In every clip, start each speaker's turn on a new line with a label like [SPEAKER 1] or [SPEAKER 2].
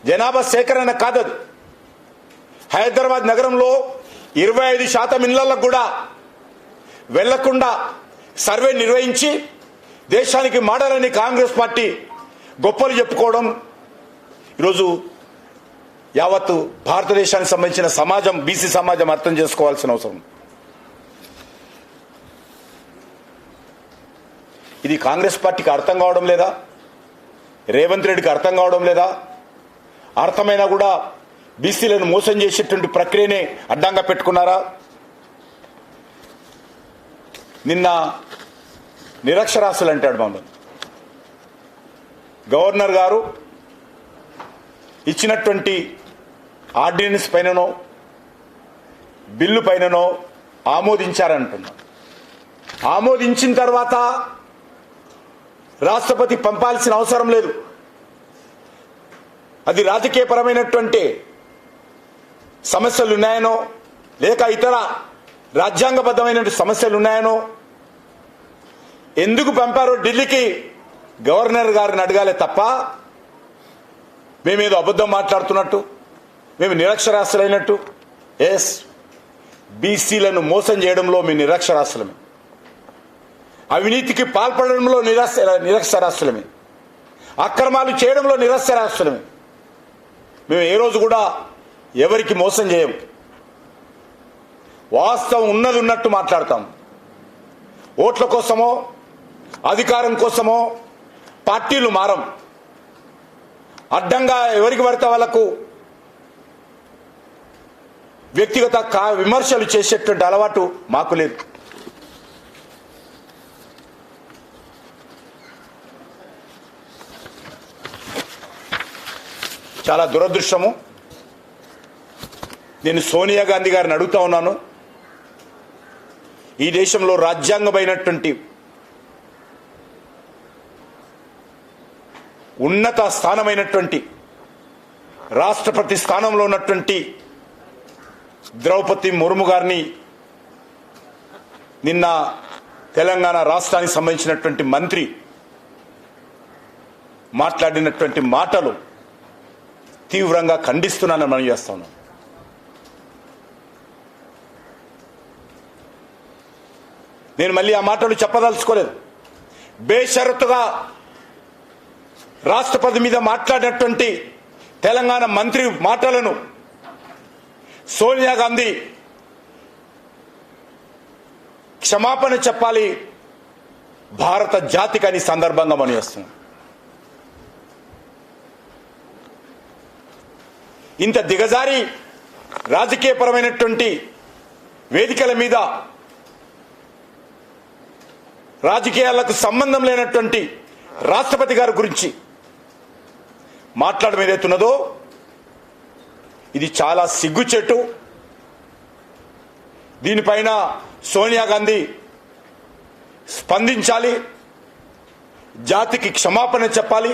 [SPEAKER 1] జనాభా సేకరణ కాదది. హైదరాబాద్ నగరంలో 25% ఇళ్లకు కూడా వెళ్లకుండా సర్వే నిర్వహించి దేశానికి మోడల్ కాంగ్రెస్ పార్టీ గొప్పలు చెప్పుకోవడం ఈరోజు యావత్తు భారతదేశానికి సంబంధించిన సమాజం, బీసీ సమాజం అర్థం చేసుకోవాల్సిన అవసరం. ఇది కాంగ్రెస్ పార్టీకి అర్థం కావడం లేదా? రేవంత్ రెడ్డికి అర్థం కావడం లేదా? అర్థమైనా కూడా బీసీలను మోసం చేసేటువంటి ప్రక్రియనే అడ్డంగా పెట్టుకున్నారా? నిన్న నిరక్షరాస్యులు అంటాడు మమ్మల్ని. గవర్నర్ గారు ఇచ్చినటువంటి ఆర్డినెన్స్ పైననో బిల్లు పైననో ఆమోదించారంటున్నారు. ఆమోదించిన తర్వాత రాష్ట్రపతి పంపాల్సిన అవసరం లేదు. అది రాజకీయపరమైనటువంటి సమస్యలు ఉన్నాయనో లేక ఇతర రాజ్యాంగబద్ధమైన సమస్యలు ఉన్నాయనో ఎందుకు పంపారో ఢిల్లీకి గవర్నర్ గారిని అడగాలే తప్ప మేమేదో అబద్ధం మాట్లాడుతున్నట్టు, మేము నిరక్షరాస్యులైనట్టు. ఎస్, బీసీలను మోసం చేయడంలో మేము నిరక్షరాస్యులమే, అవినీతికి పాల్పడడంలో నిరక్షరాస్యులమే, అక్రమాలు చేయడంలో నిరక్షరాస్యులమే. మేము ఏ రోజు కూడా ఎవరికి మోసం చేయం. వాస్తవం ఉన్నది ఉన్నట్టు మాట్లాడతాం. ఓట్ల కోసమో అధికారం కోసమో పార్టీలు మారం. అడ్డంగా ఎవరికి పడితే వాళ్లకు వ్యక్తిగత విమర్శలు చేసేటువంటి అలవాటు మాకు లేదు. చాలా దురదృష్టము. నేను సోనియా గాంధీ గారిని అడుగుతా ఉన్నాను, ఈ దేశంలో రాజ్యాంగమైనటువంటి ఉన్నత స్థానమైనటువంటి రాష్ట్రపతి స్థానంలో ఉన్నటువంటి ద్రౌపది ముర్ము గారిని నిన్న తెలంగాణ రాష్ట్రానికి సంబంధించినటువంటి మంత్రి మాట్లాడినటువంటి మాటలు తీవ్రంగా ఖండిస్తున్నానని మనం చేస్తా ఉన్నాం. నేను మళ్ళీ ఆ మాటలు చెప్పదలుచుకోలేదు. బేషరతుగా రాష్ట్రపతి మీద మాట్లాడినటువంటి తెలంగాణ మంత్రి మాటలను సోనియా గాంధీ క్షమాపణ చెప్పాలి భారత జాతికి అని సందర్భంగా మనం చేస్తున్నాం. ఇంత దిగజారి రాజకీయపరమైనటువంటి వేదికల మీద రాజకీయాలకు సంబంధం లేనటువంటి రాష్ట్రపతి గారి గురించి మాట్లాడడం ఏదైతున్నదో ఇది చాలా సిగ్గుచేటు. దీనిపైన సోనియా గాంధీ స్పందించాలి, జాతికి క్షమాపణ చెప్పాలి.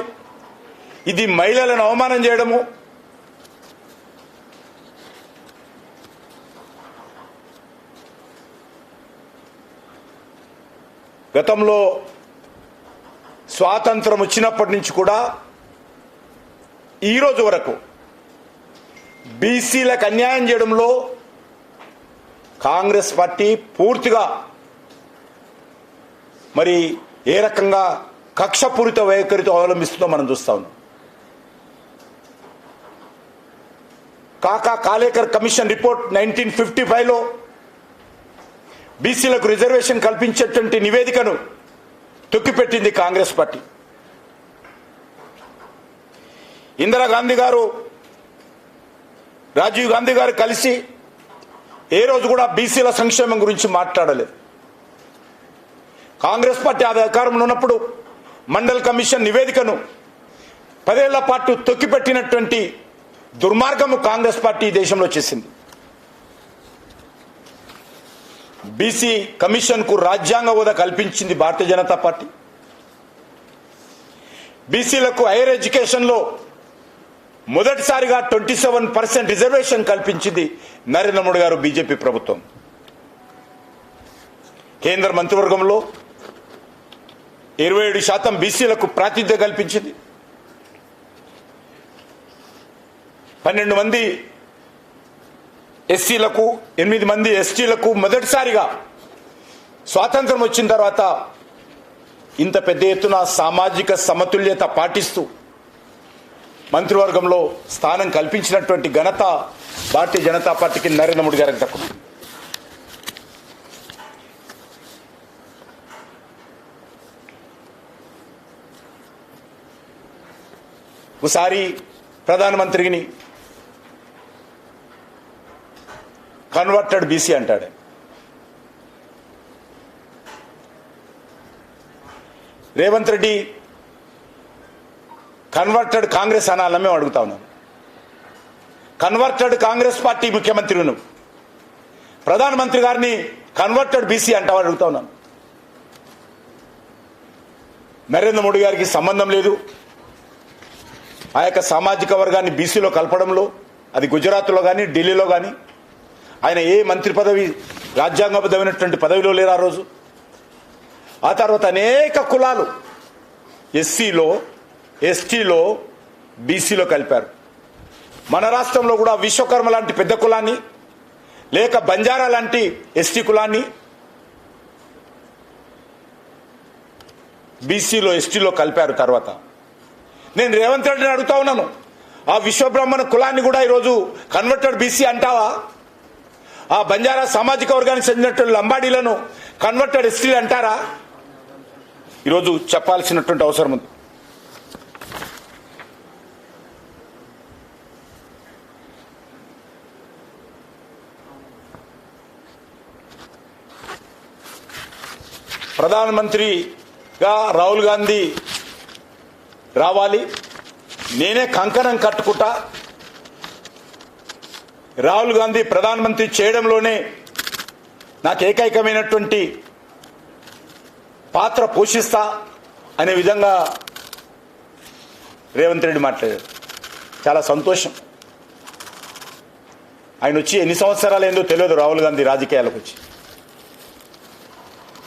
[SPEAKER 1] ఇది మహిళలను అవమానం చేయడము, గతంలో స్వాతంత్రం వచ్చినప్పటి నుంచి కూడా ఈ రోజు వరకు బీసీలకు అన్యాయం చేయడంలో కాంగ్రెస్ పార్టీ పూర్తిగా మరి ఏ రకంగా కక్షపూరిత వైఖరితో అవలంబిస్తుందో మనం చూస్తా ఉన్నాం. కాకా కాలేకర్ కమిషన్ రిపోర్ట్ 1955లో బీసీలకు రిజర్వేషన్ కల్పించేటువంటి నివేదికను తొక్కిపెట్టింది కాంగ్రెస్ పార్టీ. ఇందిరాగాంధీ గారు, రాజీవ్ గాంధీ గారు కలిసి ఏ రోజు కూడా బీసీల సంక్షేమం గురించి మాట్లాడలేదు. కాంగ్రెస్ పార్టీ అధికారంలో ఉన్నప్పుడు మండల్ కమిషన్ నివేదికను 10 ఏళ్ల పాటు తొక్కిపెట్టినటువంటి దుర్మార్గము కాంగ్రెస్ పార్టీ దేశంలో చేసింది. బీసీ కమిషన్ కు రాజ్యాంగ హోదా కల్పించింది భారతీయ జనతా పార్టీ. బీసీలకు హైయర్ ఎడ్యుకేషన్ లో మొదటిసారిగా 27% రిజర్వేషన్ కల్పించింది నరేంద్ర మోడీ గారు, బీజేపీ ప్రభుత్వం. కేంద్ర మంత్రివర్గంలో 27% బీసీలకు ప్రాతినిధ్యం కల్పించింది. 12 మంది ఎస్సీలకు 8 మంది ఎస్టీలకు మొదటిసారిగా స్వాతంత్రం వచ్చిన తర్వాత ఇంత పెద్ద ఎత్తున సామాజిక సమతుల్యత పాటిస్తూ మంత్రివర్గంలో స్థానం కల్పించినటువంటి ఘనత భారతీయ జనతా పార్టీకి నరేంద్ర మోడీ గారికి దక్కుతుంది. ఒకసారి ప్రధానమంత్రిని కన్వర్టెడ్ బీసీ అంటాడు. రేవంత్ రెడ్డి కన్వర్టెడ్ కాంగ్రెస్ అనాలని మేము అడుగుతా ఉన్నాం. కన్వర్టెడ్ కాంగ్రెస్ పార్టీ ముఖ్యమంత్రిను ప్రధానమంత్రి గారిని కన్వర్టెడ్ బీసీ అంటామని అడుగుతా ఉన్నాం. నరేంద్ర మోడీ గారికి సంబంధం లేదు ఆ యొక్క సామాజిక వర్గాన్ని బీసీలో కలపడంలో. అది గుజరాత్లో కానీ ఢిల్లీలో కానీ ఆయన ఏ మంత్రి పదవి రాజ్యాంగబద్ధమైనటువంటి పదవిలో లేరు ఆ రోజు. ఆ తర్వాత అనేక కులాలు ఎస్సీలో ఎస్టీలో బీసీలో కలిపారు. మన రాష్ట్రంలో కూడా విశ్వకర్మ లాంటి పెద్ద కులాన్ని లేక బంజారా లాంటి ఎస్టీ కులాన్ని బీసీలో ఎస్టీలో కలిపారు. తర్వాత నేను రేవంత్ రెడ్డిని అడుగుతా ఉన్నాను, ఆ విశ్వబ్రహ్మణ కులాన్ని కూడా ఈరోజు కన్వర్టెడ్ బీసీ అంటావా? ఆ బంజారా సామాజిక వర్గానికి చెందినటువంటి లంబాడీలను కన్వర్టెడ్ ఎస్టీ అంటారా? ఈరోజు చెప్పాల్సినటువంటి అవసరం ఉంది. ప్రధానమంత్రిగా రాహుల్ గాంధీ రావాలి, నేనే కంకణం కట్టుకుంటా, రాహుల్ గాంధీ ప్రధానమంత్రి చేయడంలోనే నాకు ఏకైకమైనటువంటి పాత్ర పోషిస్తా అనే విధంగా రేవంత్ రెడ్డి మాట్లాడారు. చాలా సంతోషం. ఆయన వచ్చి ఎన్ని సంవత్సరాలు ఏందో తెలియదు. రాహుల్ గాంధీ రాజకీయాలకు వచ్చి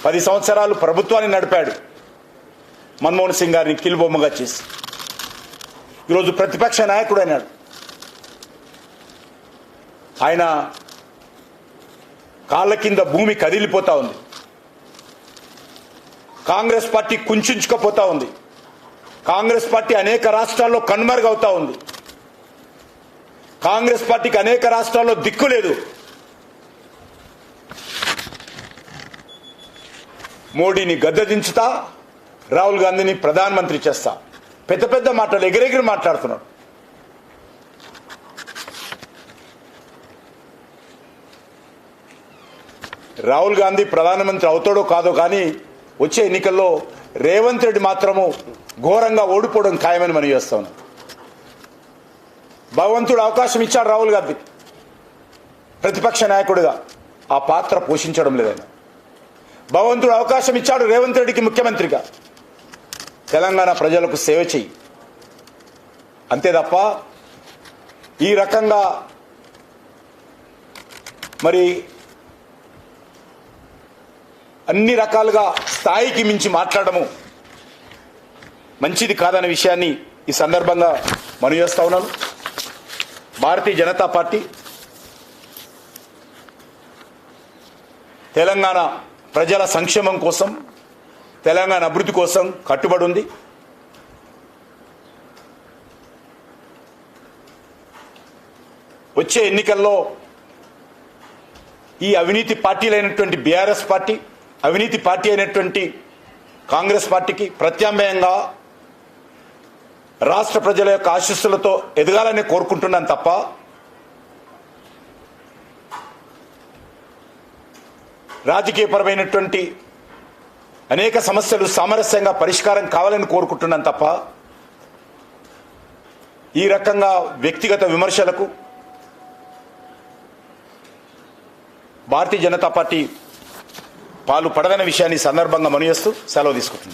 [SPEAKER 1] 10 సంవత్సరాలు ప్రభుత్వాన్ని నడిపాడు. మన్మోహన్ సింగ్ గారిని కీలుబొమ్మగా చేసి ఈరోజు ప్రతిపక్ష నాయకుడు అయినాడు. ఆయన కాళ్ళ కింద భూమి కదిలిపోతా ఉంది. కాంగ్రెస్ పార్టీ కుంచుకుపోతా ఉంది. కాంగ్రెస్ పార్టీ అనేక రాష్ట్రాల్లో కనుమరుగవుతా ఉంది. కాంగ్రెస్ పార్టీకి అనేక రాష్ట్రాల్లో దిక్కు లేదు. మోడీని గద్దెదించుతా, రాహుల్ గాంధీని ప్రధానమంత్రి చేస్తా. పెద్ద పెద్ద మాటలు ఎగిరెగిరి మాట్లాడుతున్నాడు. రాహుల్ గాంధీ ప్రధానమంత్రి అవుతాడో కాదో కానీ వచ్చే ఎన్నికల్లో రేవంత్ రెడ్డి మాత్రము ఘోరంగా ఓడిపోవడం ఖాయమని మనం చేస్తా ఉన్నాం. భగవంతుడు అవకాశం ఇచ్చాడు రాహుల్ గాంధీ ప్రతిపక్ష నాయకుడిగా, ఆ పాత్ర పోషించడం లేదైనా. భగవంతుడు అవకాశం ఇచ్చాడు రేవంత్ రెడ్డికి ముఖ్యమంత్రిగా, తెలంగాణ ప్రజలకు సేవ చెయ్యి అంతే తప్ప ఈ రకంగా మరి అన్ని రకాలుగా స్థాయికి మించి మాట్లాడము మంచిది కాదనే విషయాన్ని ఈ సందర్భంగా మనవి చేస్తా ఉన్నాను. భారతీయ జనతా పార్టీ తెలంగాణ ప్రజల సంక్షేమం కోసం, తెలంగాణ అభివృద్ధి కోసం కట్టుబడి ఉంది. వచ్చే ఎన్నికల్లో ఈ అవినీతి పార్టీలైనటువంటి బీఆర్ఎస్ పార్టీ, అవినీతి పార్టీ అయినటువంటి కాంగ్రెస్ పార్టీకి ప్రత్యామ్నాయంగా రాష్ట్ర ప్రజల యొక్క ఆశీస్సులతో ఎదగాలని కోరుకుంటున్నాను తప్ప రాజకీయపరమైనటువంటి అనేక సమస్యలు సామరస్యంగా పరిష్కారం కావాలని కోరుకుంటున్నాను తప్ప ఈ రకంగా వ్యక్తిగత విమర్శలకు భారతీయ జనతా పార్టీ పాలు పడదనే విషయాన్ని సందర్భంగా మనవి చేస్తూ సెలవు తీసుకుంటుంది.